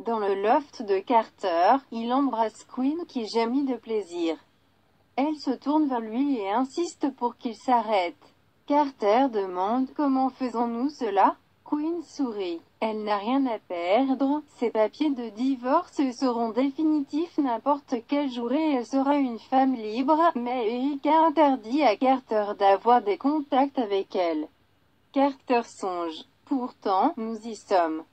Dans le loft de Carter, il embrasse Quinn qui gémit de plaisir. Elle se tourne vers lui et insiste pour qu'il s'arrête. Carter demande « Comment faisons-nous cela ?» Quinn sourit. Elle n'a rien à perdre, ses papiers de divorce seront définitifs n'importe quel jour et elle sera une femme libre, mais Erika interdit à Carter d'avoir des contacts avec elle. Carter songe. Pourtant, nous y sommes.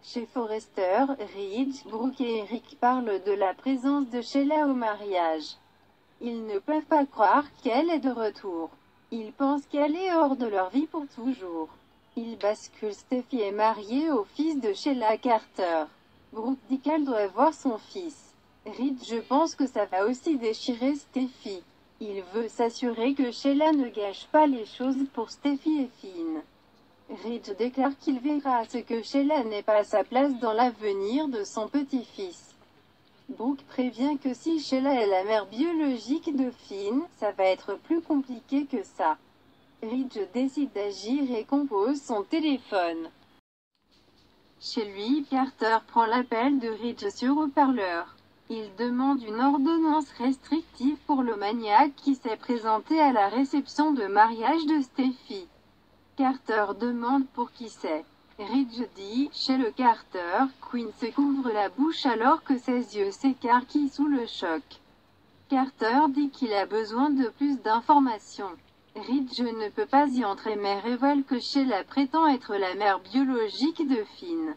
Chez Forrester, Ridge, Brooke et Eric parlent de la présence de Sheila au mariage. Ils ne peuvent pas croire qu'elle est de retour. Ils pensent qu'elle est hors de leur vie pour toujours. Ils basculent. Steffi est mariée au fils de Sheila Carter. Brooke dit qu'elle doit voir son fils. Ridge je pense que ça va aussi déchirer Steffi. Il veut s'assurer que Sheila ne gâche pas les choses pour Steffi et Finn. Ridge déclare qu'il verra à ce que Sheila n'ait pas sa place dans l'avenir de son petit-fils. Brooke prévient que si Sheila est la mère biologique de Finn, ça va être plus compliqué que ça. Ridge décide d'agir et compose son téléphone. Chez lui, Carter prend l'appel de Ridge sur haut-parleur. Il demande une ordonnance restrictive pour le maniaque qui s'est présenté à la réception de mariage de Steffi. Carter demande pour qui c'est. Ridge dit, chez le Carter, Quinn se couvre la bouche alors que ses yeux s'écarquillent sous le choc. Carter dit qu'il a besoin de plus d'informations. Ridge ne peut pas y entrer mais révèle que Sheila prétend être la mère biologique de Finn.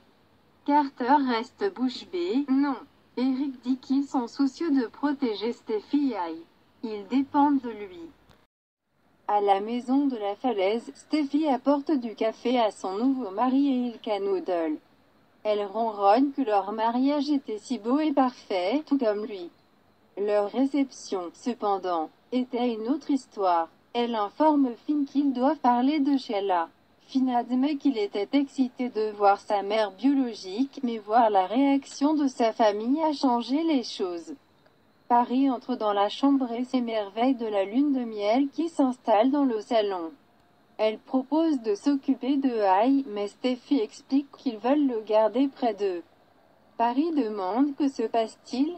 Carter reste bouche bée, non. Eric dit qu'ils sont soucieux de protéger Steffi et Ai. Ils dépendent de lui. À la maison de la falaise, Steffi apporte du café à son nouveau mari et Ilka Noodle. Elle ronronne que leur mariage était si beau et parfait, tout comme lui. Leur réception, cependant, était une autre histoire. Elle informe Finn qu'ils doivent parler de Sheila. Finn admet qu'il était excité de voir sa mère biologique, mais voir la réaction de sa famille a changé les choses. Paris entre dans la chambre et s'émerveille de la lune de miel qui s'installe dans le salon. Elle propose de s'occuper de Ai, mais Steffi explique qu'ils veulent le garder près d'eux. Paris demande que se passe-t-il?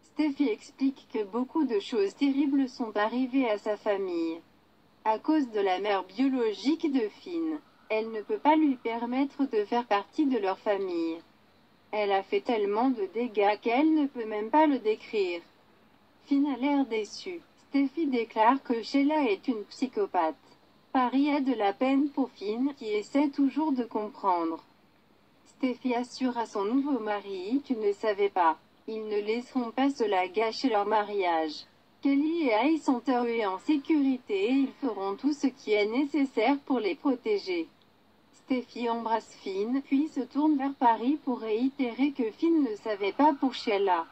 Steffi explique que beaucoup de choses terribles sont arrivées à sa famille. À cause de la mère biologique de Finn. Elle ne peut pas lui permettre de faire partie de leur famille. Elle a fait tellement de dégâts qu'elle ne peut même pas le décrire. Finn a l'air déçu. Steffi déclare que Sheila est une psychopathe. Paris a de la peine pour Finn, qui essaie toujours de comprendre. Steffi assure à son nouveau mari, tu ne savais pas. Ils ne laisseront pas cela gâcher leur mariage. Kelly et Ai sont heureux et en sécurité et ils feront tout ce qui est nécessaire pour les protéger. Steffi embrasse Finn, puis se tourne vers Paris pour réitérer que Finn ne savait pas pour Sheila.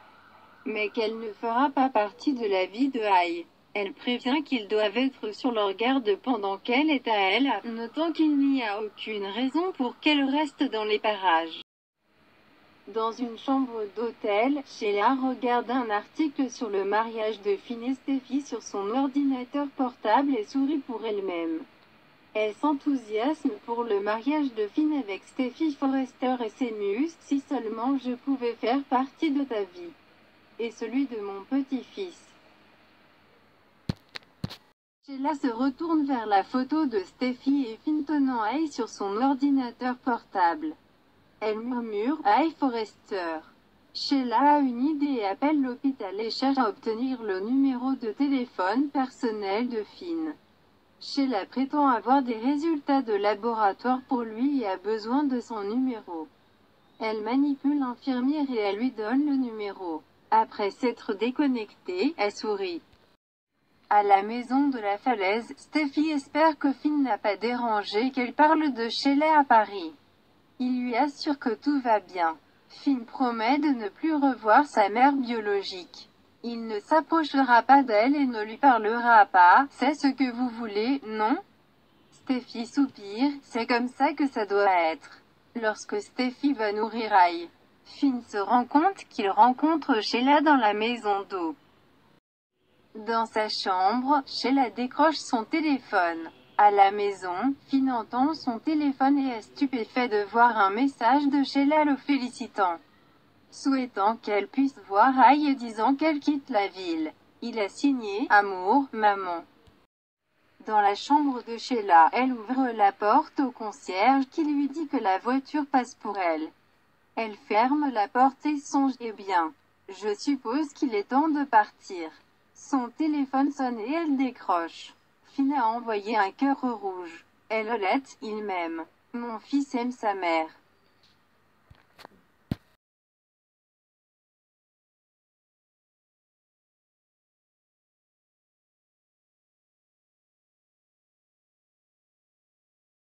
Mais qu'elle ne fera pas partie de la vie de Ai. Elle prévient qu'ils doivent être sur leur garde pendant qu'elle est à elle, notant qu'il n'y a aucune raison pour qu'elle reste dans les parages. Dans une chambre d'hôtel, Sheila regarde un article sur le mariage de Finn et Steffi sur son ordinateur portable et sourit pour elle-même. Elle s'enthousiasme pour le mariage de Finn avec Steffi Forrester et s'émuse, si seulement je pouvais faire partie de ta vie. Et celui de mon petit-fils. Sheila se retourne vers la photo de Steffi et Finn tenant Ai sur son ordinateur portable. Elle murmure « Ai Forrester ». Sheila a une idée et appelle l'hôpital et cherche à obtenir le numéro de téléphone personnel de Finn. Sheila prétend avoir des résultats de laboratoire pour lui et a besoin de son numéro. Elle manipule l'infirmière et elle lui donne le numéro. Après s'être déconnectée, elle sourit. À la maison de la falaise, Steffi espère que Finn n'a pas dérangé qu'elle parle de Sheila à Paris. Il lui assure que tout va bien. Finn promet de ne plus revoir sa mère biologique. Il ne s'approchera pas d'elle et ne lui parlera pas. C'est ce que vous voulez, non? Steffi soupire, c'est comme ça que ça doit être. Lorsque Steffi va nourrir Ai, Finn se rend compte qu'il rencontre Sheila dans la maison d'eau. Dans sa chambre, Sheila décroche son téléphone. À la maison, Finn entend son téléphone et est stupéfait de voir un message de Sheila le félicitant, souhaitant qu'elle puisse voir Aïe et disant qu'elle quitte la ville. Il est signé « Amour, maman ». Dans la chambre de Sheila, elle ouvre la porte au concierge qui lui dit que la voiture passe pour elle. Elle ferme la porte et songe « Eh bien, je suppose qu'il est temps de partir ». Son téléphone sonne et elle décroche. Finn a envoyé un cœur rouge. Elle holette « Il m'aime. Mon fils aime sa mère.